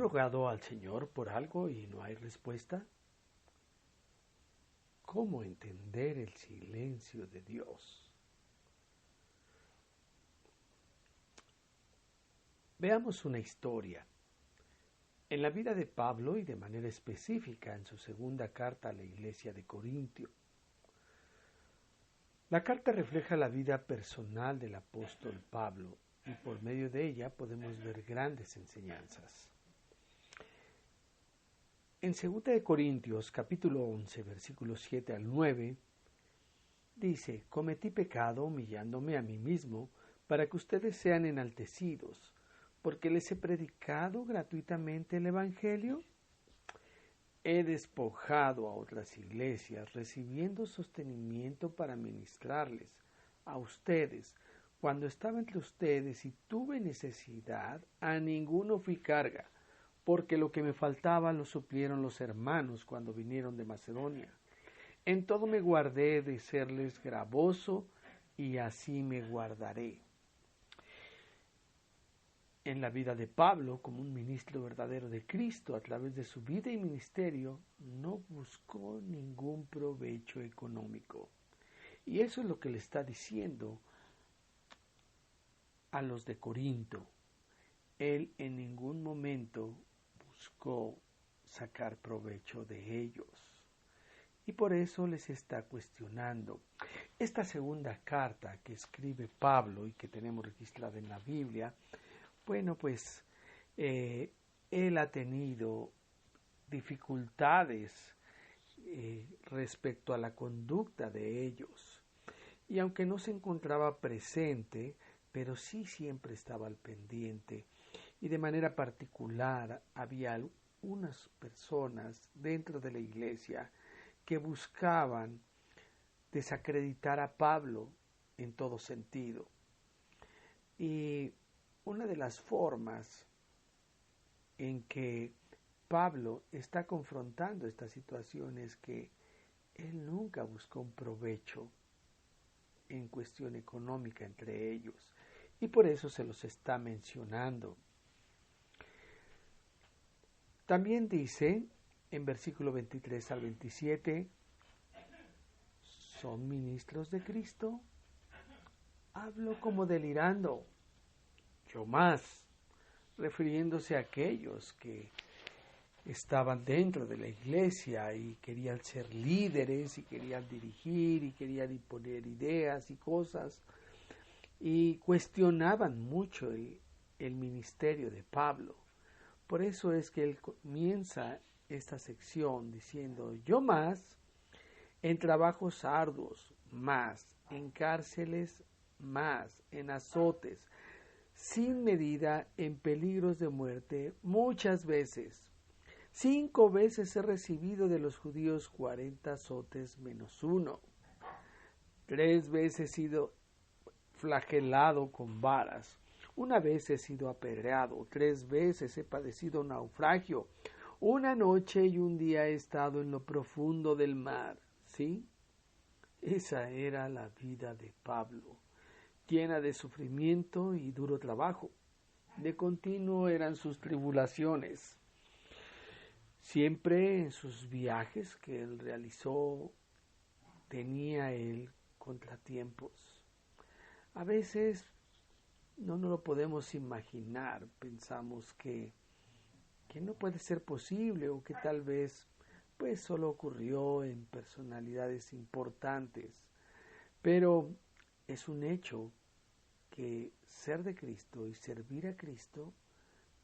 rogado al Señor por algo y no hay respuesta? ¿Cómo entender el silencio de Dios? Veamos una historia. En la vida de Pablo y de manera específica en su segunda carta a la iglesia de Corintio. La carta refleja la vida personal del apóstol Pablo y por medio de ella podemos ver grandes enseñanzas. En 2 de Corintios capítulo 11 versículos 7 al 9 dice: cometí pecado humillándome a mí mismo para que ustedes sean enaltecidos, porque les he predicado gratuitamente el Evangelio. He despojado a otras iglesias, recibiendo sostenimiento para ministrarles a ustedes. Cuando estaba entre ustedes y tuve necesidad, a ninguno fui carga, porque lo que me faltaba lo suplieron los hermanos cuando vinieron de Macedonia. En todo me guardé de serles gravoso, y así me guardaré. En la vida de Pablo, como un ministro verdadero de Cristo, a través de su vida y ministerio, no buscó ningún provecho económico. Y eso es lo que le está diciendo a los de Corinto. Él en ningún momento buscó sacar provecho de ellos. Y por eso les está cuestionando. Esta segunda carta que escribe Pablo y que tenemos registrada en la Biblia, bueno, pues él ha tenido dificultades respecto a la conducta de ellos. Y aunque no se encontraba presente, pero sí siempre estaba al pendiente. Y de manera particular había algunas personas dentro de la iglesia que buscaban desacreditar a Pablo en todo sentido. Y una de las formas en que Pablo está confrontando esta situación es que él nunca buscó un provecho en cuestión económica entre ellos, y por eso se los está mencionando. También dice en versículo 23 al 27, ¿son ministros de Cristo? Hablo como delirando. Yo más, refiriéndose a aquellos que estaban dentro de la iglesia y querían ser líderes y querían dirigir y querían imponer ideas y cosas, y cuestionaban mucho el ministerio de Pablo. Por eso es que él comienza esta sección diciendo: yo más, en trabajos arduos, más, en cárceles, más, en azotes, sin medida, en peligros de muerte, muchas veces. 5 veces he recibido de los judíos 40 azotes menos 1. 3 veces he sido flagelado con varas. 1 vez he sido apedreado. 3 veces he padecido naufragio. 1 noche y 1 día he estado en lo profundo del mar. ¿Sí? Esa era la vida de Pablo, llena de sufrimiento y duro trabajo. De continuo eran sus tribulaciones. Siempre en sus viajes que él realizó tenía él contratiempos. A veces no nos lo podemos imaginar, pensamos que no puede ser posible o que tal vez pues solo ocurrió en personalidades importantes, pero es un hecho que ser de Cristo y servir a Cristo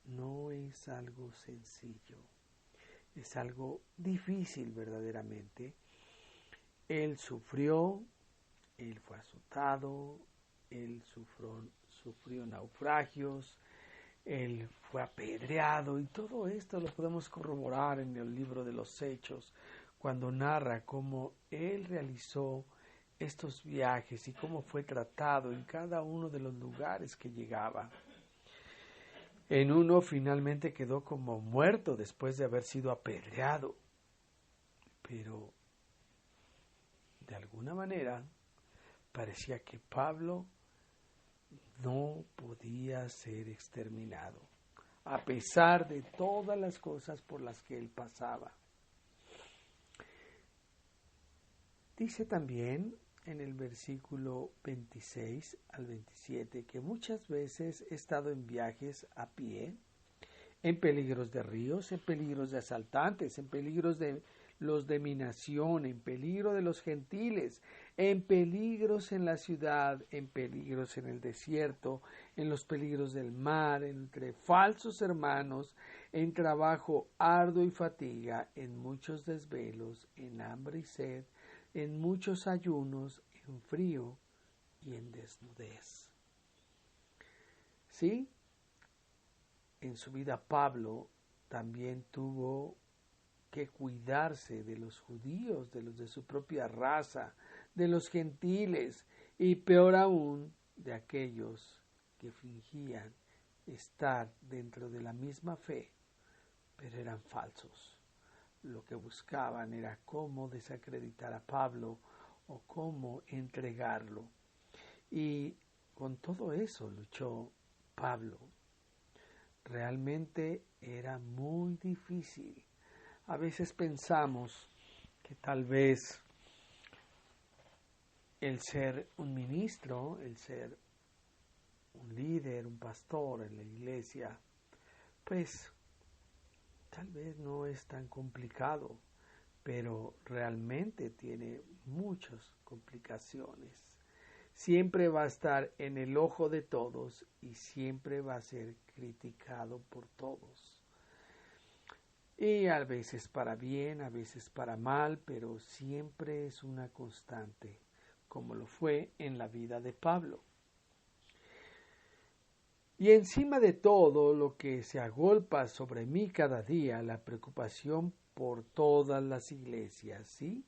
no es algo sencillo. Es algo difícil verdaderamente. Él sufrió, él fue azotado, él sufrió naufragios, él fue apedreado, y todo esto lo podemos corroborar en el libro de los Hechos, cuando narra cómo él realizó estos viajes y cómo fue tratado en cada uno de los lugares que llegaba. En uno finalmente quedó como muerto después de haber sido apedreado. Pero de alguna manera parecía que Pablo no podía ser exterminado. a pesar de todas las cosas por las que él pasaba. Dice también en el versículo 26 al 27 que muchas veces he estado en viajes a pie, en peligros de ríos, en peligros de asaltantes, en peligros de los de mi nación, en peligro de los gentiles, en peligros en la ciudad, en peligros en el desierto, en los peligros del mar, entre falsos hermanos, en trabajo arduo y fatiga, en muchos desvelos, en hambre y sed, en muchos ayunos, en frío y en desnudez. ¿Sí? En su vida Pablo también tuvo que cuidarse de los judíos, de los de su propia raza, de los gentiles y peor aún de aquellos que fingían estar dentro de la misma fe, pero eran falsos. Lo que buscaban era cómo desacreditar a Pablo o cómo entregarlo. Y con todo eso luchó Pablo. Realmente era muy difícil. A veces pensamos que tal vez el ser un ministro, el ser un líder, un pastor en la iglesia, pues tal vez no es tan complicado, pero realmente tiene muchas complicaciones. Siempre va a estar en el ojo de todos y siempre va a ser criticado por todos. Y a veces para bien, a veces para mal, pero siempre es una constante, como lo fue en la vida de Pablo. Y encima de todo lo que se agolpa sobre mí cada día, la preocupación por todas las iglesias, ¿sí?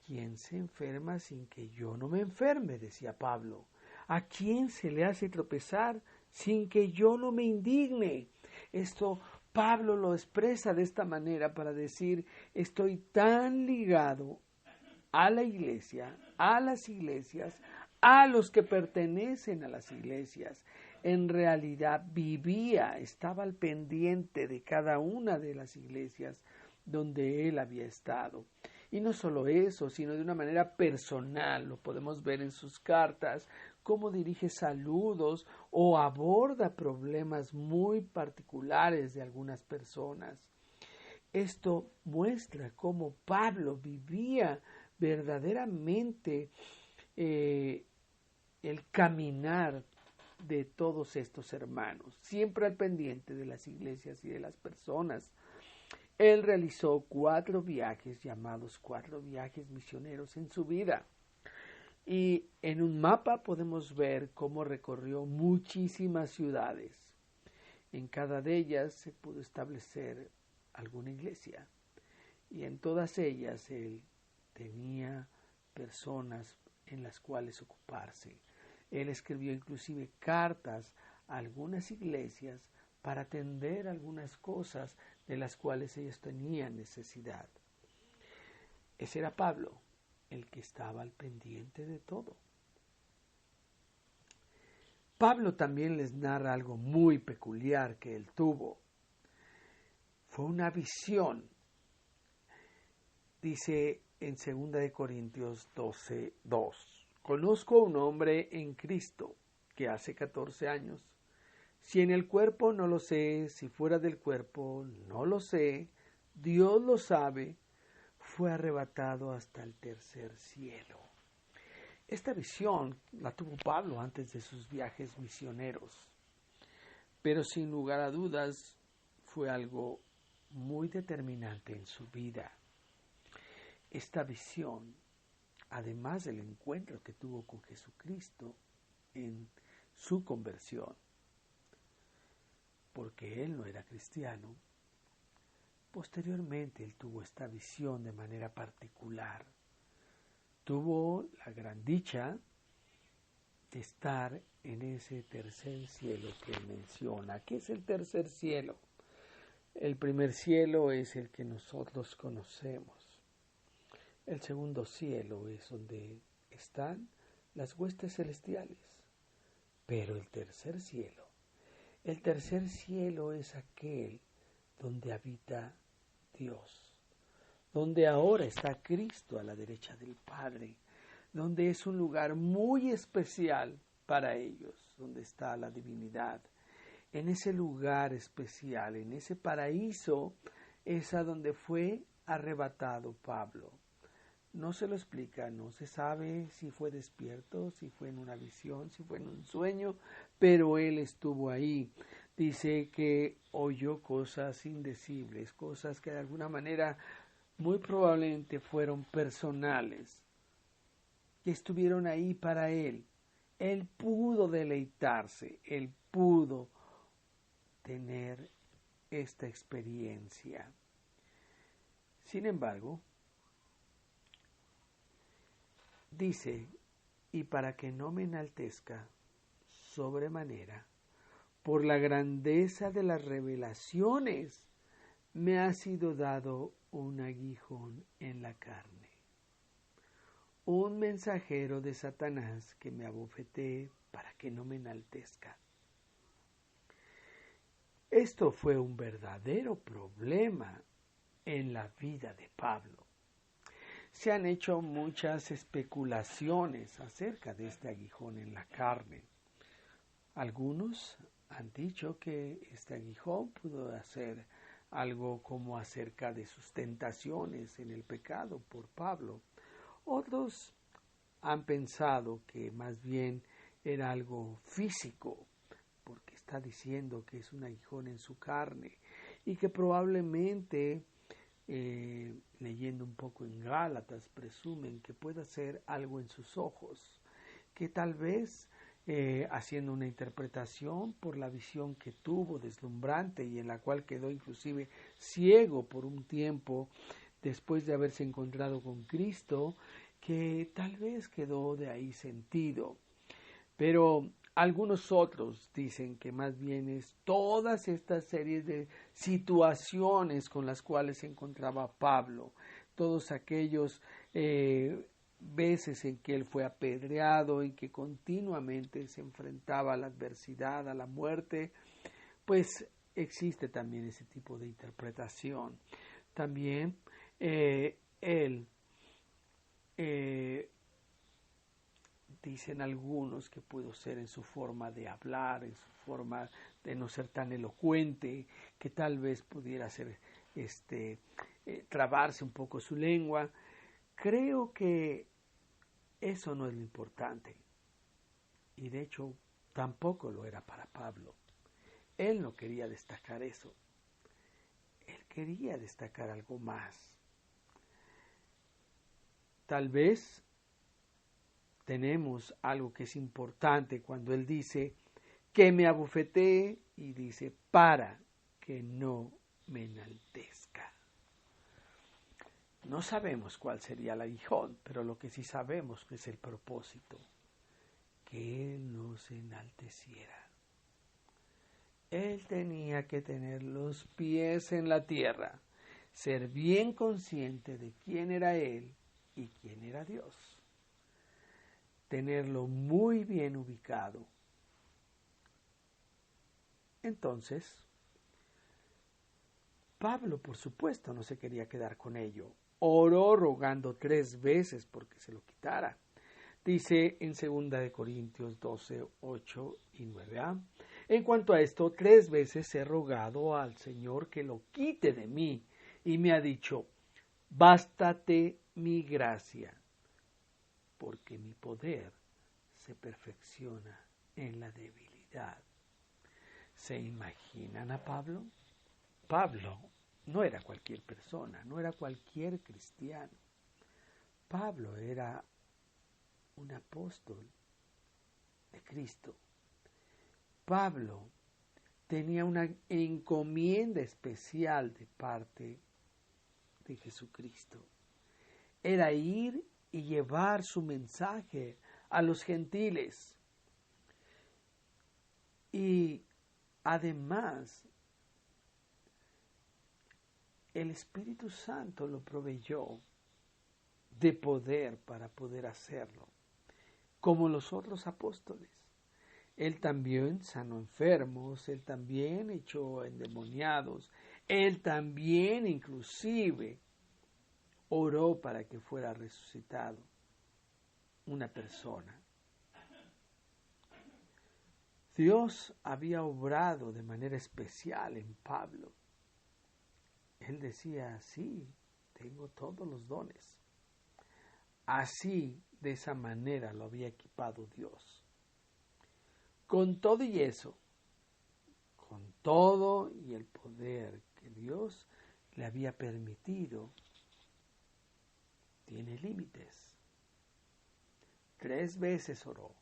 ¿Quién se enferma sin que yo no me enferme?, decía Pablo. ¿A quién se le hace tropezar sin que yo no me indigne? Esto Pablo lo expresa de esta manera para decir, estoy tan ligado a la iglesia, a las iglesias, a los que pertenecen a las iglesias. En realidad vivía, estaba al pendiente de cada una de las iglesias donde él había estado. Y no solo eso, sino de una manera personal, lo podemos ver en sus cartas, cómo dirige saludos o aborda problemas muy particulares de algunas personas. Esto muestra cómo Pablo vivía verdaderamente el caminar de todos estos hermanos, siempre al pendiente de las iglesias y de las personas. Él realizó 4 viajes llamados 4 viajes misioneros en su vida. Y en un mapa podemos ver cómo recorrió muchísimas ciudades. En cada de ellas se pudo establecer alguna iglesia. Y en todas ellas él tenía personas en las cuales ocuparse. Él escribió inclusive cartas a algunas iglesias para atender algunas cosas de las cuales ellos tenían necesidad. Ese era Pablo, el que estaba al pendiente de todo. Pablo también les narra algo muy peculiar que él tuvo. Fue una visión. Dice en 2 Corintios 12:2, conozco a un hombre en Cristo que hace 14 años, si en el cuerpo no lo sé, si fuera del cuerpo no lo sé, Dios lo sabe, fue arrebatado hasta el tercer cielo. Esta visión la tuvo Pablo antes de sus viajes misioneros, pero sin lugar a dudas fue algo muy determinante en su vida. Esta visión, además del encuentro que tuvo con Jesucristo en su conversión, porque él no era cristiano, posteriormente él tuvo esta visión de manera particular. Tuvo la gran dicha de estar en ese tercer cielo que él menciona. ¿Qué es el tercer cielo? El primer cielo es el que nosotros conocemos. El segundo cielo es donde están las huestes celestiales. Pero el tercer cielo El tercer cielo es aquel donde habita Dios, donde ahora está Cristo a la derecha del Padre, donde es un lugar muy especial para ellos, donde está la divinidad. En ese lugar especial, en ese paraíso, es a donde fue arrebatado Pablo. No se lo explica, no se sabe si fue despierto, si fue en una visión, si fue en un sueño, pero él estuvo ahí. Dice que oyó cosas indecibles, cosas que de alguna manera muy probablemente fueron personales, que estuvieron ahí para él. Él pudo deleitarse, él pudo tener esta experiencia. Sin embargo, dice, y para que no me enaltezca sobremanera, por la grandeza de las revelaciones, me ha sido dado un aguijón en la carne, un mensajero de Satanás que me abofetee para que no me enaltezca. Esto fue un verdadero problema en la vida de Pablo. Se han hecho muchas especulaciones acerca de este aguijón en la carne. Algunos han dicho que este aguijón pudo ser algo como acerca de sus tentaciones en el pecado por Pablo. Otros han pensado que más bien era algo físico, porque está diciendo que es un aguijón en su carne y que probablemente leyendo un poco en Gálatas, presumen que pueda ser algo en sus ojos, que tal vez haciendo una interpretación por la visión que tuvo deslumbrante y en la cual quedó inclusive ciego por un tiempo después de haberse encontrado con Cristo, que tal vez quedó de ahí sentido. Pero algunos otros dicen que más bien es todas estas series de situaciones con las cuales se encontraba Pablo, todos aquellos veces en que él fue apedreado y que continuamente se enfrentaba a la adversidad, a la muerte, pues existe también ese tipo de interpretación. También él dicen algunos que pudo ser en su forma de hablar, en su forma de no ser tan elocuente, que tal vez pudiera ser trabarse un poco su lengua. Creo que eso no es lo importante. Y de hecho tampoco lo era para Pablo. Él no quería destacar eso. Él quería destacar algo más. Tal vez tenemos algo que es importante cuando él dice que me abofetee y dice para que no me enaltezca. No sabemos cuál sería el aguijón, pero lo que sí sabemos es el propósito, que él no se enalteciera. Él tenía que tener los pies en la tierra, ser bien consciente de quién era él y quién era Dios. Tenerlo muy bien ubicado. Entonces, Pablo, por supuesto, no se quería quedar con ello. Oró rogando 3 veces porque se lo quitara. Dice en 2 Corintios 12, 8 y 9a. En cuanto a esto, 3 veces he rogado al Señor que lo quite de mí, y me ha dicho, bástate mi gracia, porque mi poder se perfecciona en la debilidad. ¿Se imaginan a Pablo? Pablo no era cualquier persona, no era cualquier cristiano. Pablo era un apóstol de Cristo. Pablo tenía una encomienda especial de parte de Jesucristo. Era ir y llevar su mensaje a los gentiles. Y además, el Espíritu Santo lo proveyó de poder para poder hacerlo, como los otros apóstoles. Él también sanó enfermos, Él también echó endemoniados, Él también inclusive oró para que fuera resucitado una persona. Dios había obrado de manera especial en Pablo. Él decía, sí, tengo todos los dones. Así, de esa manera lo había equipado Dios. Con todo y eso, con todo y el poder que Dios le había permitido, tiene límites. 3 veces oró.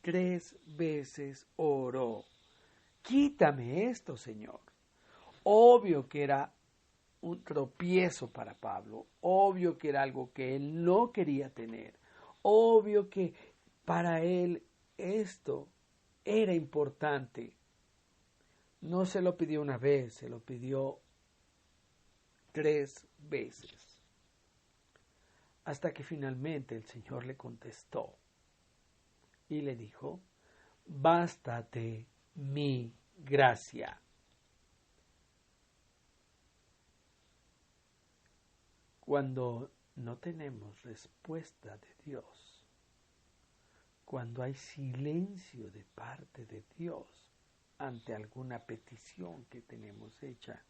3 veces oró. Quítame esto, Señor. Obvio que era un tropiezo para Pablo. Obvio que era algo que él no quería tener. Obvio que para él esto era importante. No se lo pidió una vez, se lo pidió 3 veces. Hasta que finalmente el Señor le contestó y le dijo, bástate mi gracia. Cuando no tenemos respuesta de Dios, cuando hay silencio de parte de Dios ante alguna petición que tenemos hecha,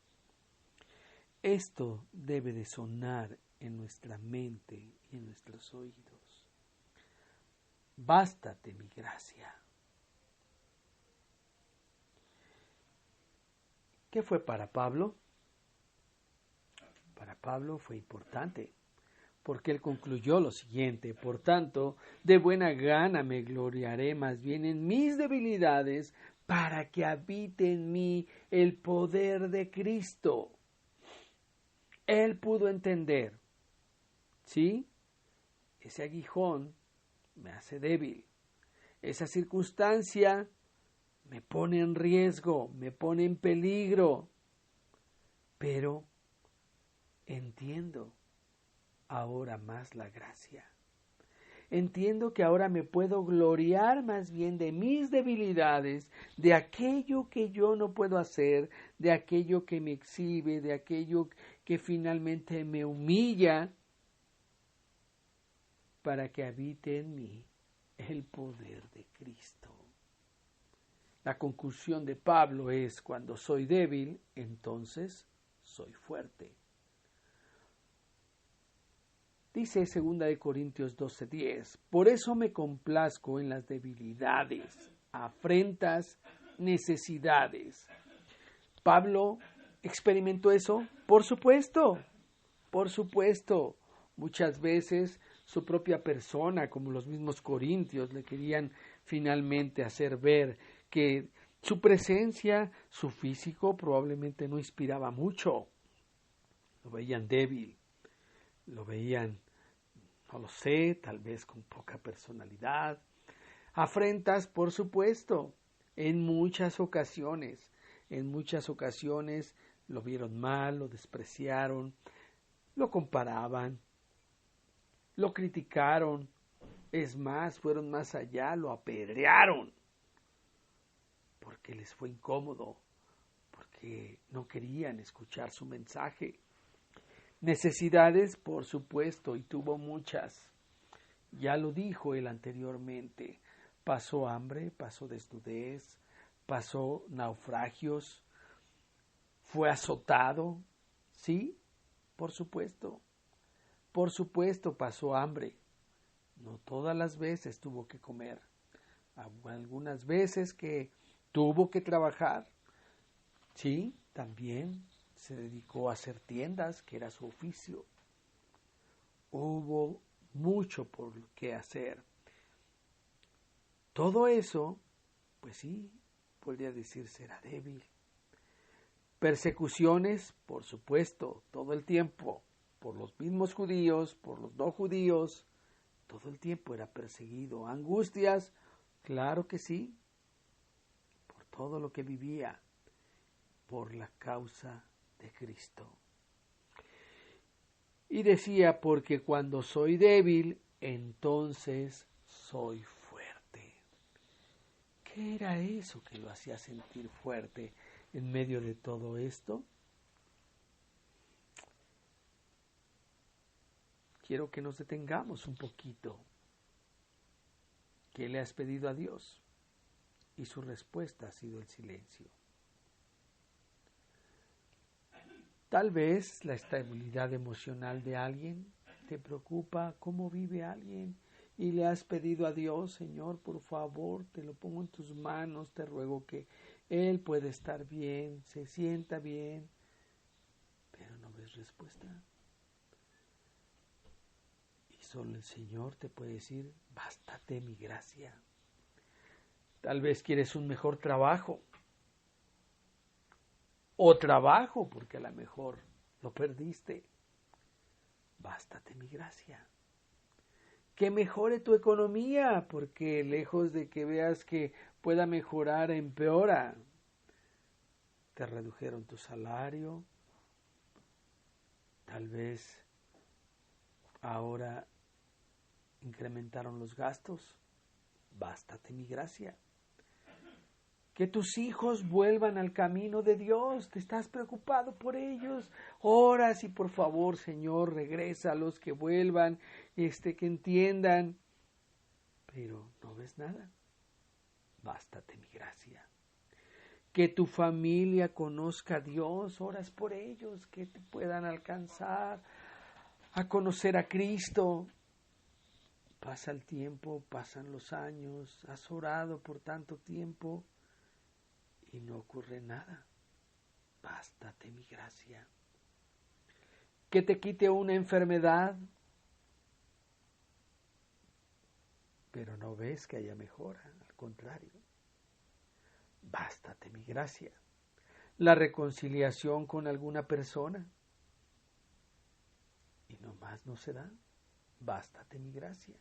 esto debe de sonar en nuestra mente y en nuestros oídos. Bástate mi gracia. ¿Qué fue para Pablo? Para Pablo fue importante, porque él concluyó lo siguiente: por tanto, de buena gana me gloriaré más bien en mis debilidades, para que habite en mí el poder de Cristo. Él pudo entender, ¿sí? Ese aguijón me hace débil. Esa circunstancia me pone en riesgo, me pone en peligro. Pero entiendo ahora más la gracia. Entiendo que ahora me puedo gloriar más bien de mis debilidades, de aquello que yo no puedo hacer, de aquello que me exhibe, de aquello que finalmente me humilla, para que habite en mí el poder de Cristo. La conclusión de Pablo es: cuando soy débil, entonces soy fuerte. Dice 2 Corintios 12:10, por eso me complazco en las debilidades, afrentas, necesidades. ¿Pablo experimentó eso? Por supuesto. Muchas veces su propia persona, como los mismos corintios, le querían finalmente hacer ver que su presencia, su físico, probablemente no inspiraba mucho. Lo veían débil, lo veían, no lo sé, tal vez con poca personalidad. Afrentas, por supuesto, en muchas ocasiones lo vieron mal, lo despreciaron, lo comparaban, lo criticaron, es más, fueron más allá, lo apedrearon, porque les fue incómodo, porque no querían escuchar su mensaje. Necesidades, por supuesto, y tuvo muchas. Ya lo dijo él anteriormente, pasó hambre, pasó desnudez, pasó naufragios, fue azotado, ¿sí? Por supuesto pasó hambre. No todas las veces tuvo que comer. Algunas veces que tuvo que trabajar. Sí, también se dedicó a hacer tiendas, que era su oficio. Hubo mucho por qué hacer. Todo eso, pues sí, podría decirse era débil. Persecuciones, por supuesto, todo el tiempo, por los mismos judíos, por los no judíos, todo el tiempo era perseguido. Angustias, claro que sí, por todo lo que vivía, por la causa de Cristo. Y decía, porque cuando soy débil, entonces soy fuerte. ¿Qué era eso que lo hacía sentir fuerte en medio de todo esto? Quiero que nos detengamos un poquito. ¿Qué le has pedido a Dios? Y su respuesta ha sido el silencio. Tal vez la estabilidad emocional de alguien te preocupa, cómo vive alguien, y le has pedido a Dios, Señor, por favor, te lo pongo en tus manos, te ruego que Él pueda estar bien, se sienta bien, pero no ves respuesta. Y solo el Señor te puede decir, bástate mi gracia. Tal vez quieres un mejor trabajo, o trabajo, porque a lo mejor lo perdiste. Bástate mi gracia. Que mejore tu economía, porque lejos de que veas que pueda mejorar, empeora. Te redujeron tu salario, tal vez ahora incrementaron los gastos. Bástate mi gracia. Que tus hijos vuelvan al camino de Dios. Te estás preocupado por ellos. Oras y por favor, Señor, regrésalos, que vuelvan, que entiendan. Pero no ves nada. Bástate mi gracia. Que tu familia conozca a Dios. Oras por ellos, que te puedan alcanzar a conocer a Cristo. Pasa el tiempo, pasan los años. Has orado por tanto tiempo. Y no ocurre nada. Bástate mi gracia. Que te quite una enfermedad, pero no ves que haya mejora, al contrario. Bástate mi gracia. La reconciliación con alguna persona, y nomás no se da. Bástate mi gracia.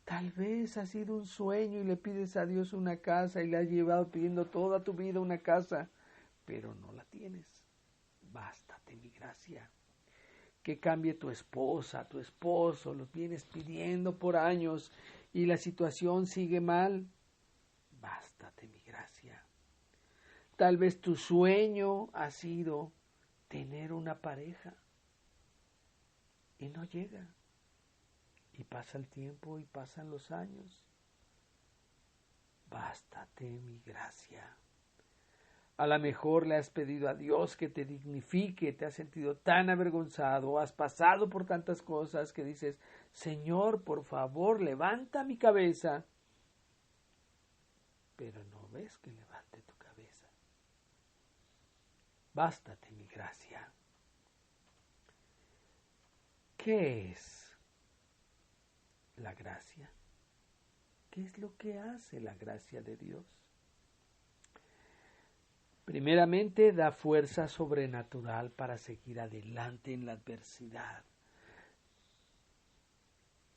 Tal vez ha sido un sueño y le pides a Dios una casa y le has llevado pidiendo toda tu vida una casa, pero no la tienes. Bástate mi gracia. Que cambie tu esposa, tu esposo, los vienes pidiendo por años y la situación sigue mal. Bástate mi gracia. Tal vez tu sueño ha sido tener una pareja y no llega. Y pasa el tiempo y pasan los años. Bástate mi gracia. A lo mejor le has pedido a Dios que te dignifique, te has sentido tan avergonzado, has pasado por tantas cosas que dices, Señor, por favor, levanta mi cabeza. Pero no ves que levante tu cabeza. Bástate mi gracia. ¿Qué es la gracia? ¿Qué es lo que hace la gracia de Dios? Primeramente, da fuerza sobrenatural para seguir adelante en la adversidad.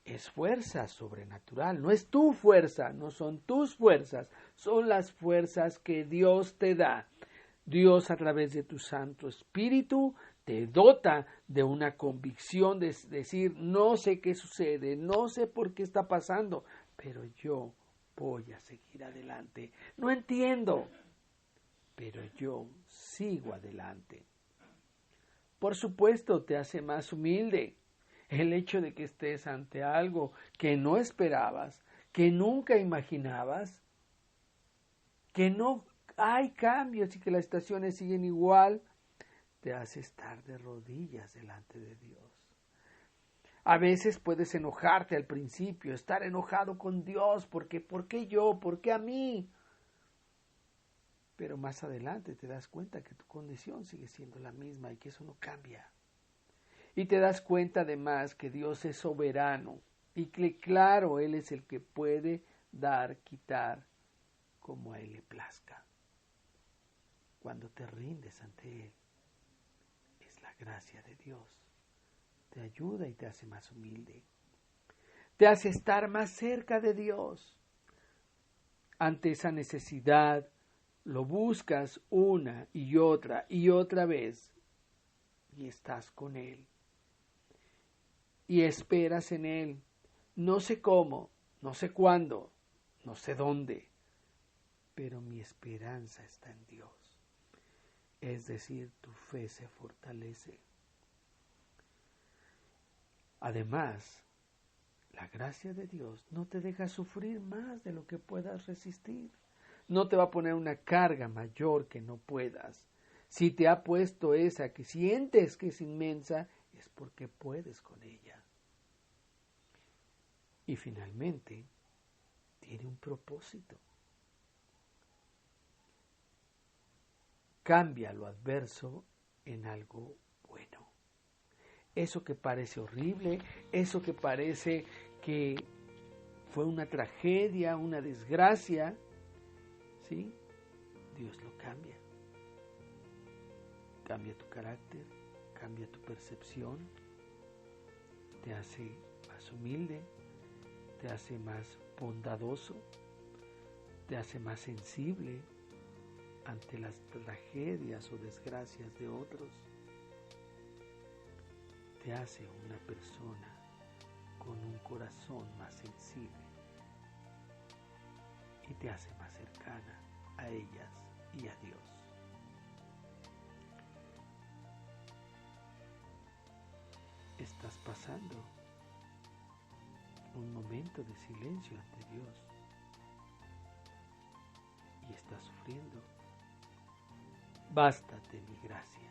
Es fuerza sobrenatural, no es tu fuerza, no son tus fuerzas, son las fuerzas que Dios te da. Dios, a través de tu Santo Espíritu, te dota de una convicción de decir, no sé qué sucede, no sé por qué está pasando, pero yo voy a seguir adelante. No entiendo, pero yo sigo adelante. Por supuesto, te hace más humilde el hecho de que estés ante algo que no esperabas, que nunca imaginabas, que no hay cambios y que las situaciones siguen igual. Te hace estar de rodillas delante de Dios. A veces puedes enojarte al principio, estar enojado con Dios, porque ¿por qué yo? ¿Por qué a mí? Pero más adelante te das cuenta que tu condición sigue siendo la misma y que eso no cambia. Y te das cuenta además que Dios es soberano y que claro, Él es el que puede dar, quitar, como a Él le plazca. Cuando te rindes ante Él, la gracia de Dios te ayuda y te hace más humilde. Te hace estar más cerca de Dios. Ante esa necesidad, lo buscas una y otra vez y estás con Él. Y esperas en Él. No sé cómo, no sé cuándo, no sé dónde, pero mi esperanza está en Dios. Es decir, tu fe se fortalece. Además, la gracia de Dios no te deja sufrir más de lo que puedas resistir. No te va a poner una carga mayor que no puedas. Si te ha puesto esa que sientes que es inmensa, es porque puedes con ella. Y finalmente, tiene un propósito. Cambia lo adverso en algo bueno. Eso que parece horrible, eso que parece que fue una tragedia, una desgracia, ¿sí? Dios lo cambia. Cambia tu carácter, cambia tu percepción, te hace más humilde, te hace más bondadoso, te hace más sensible ante las tragedias o desgracias de otros. Te hace una persona con un corazón más sensible y te hace más cercana a ellas y a Dios. Estás pasando un momento de silencio ante Dios y estás sufriendo. Bástate mi gracia.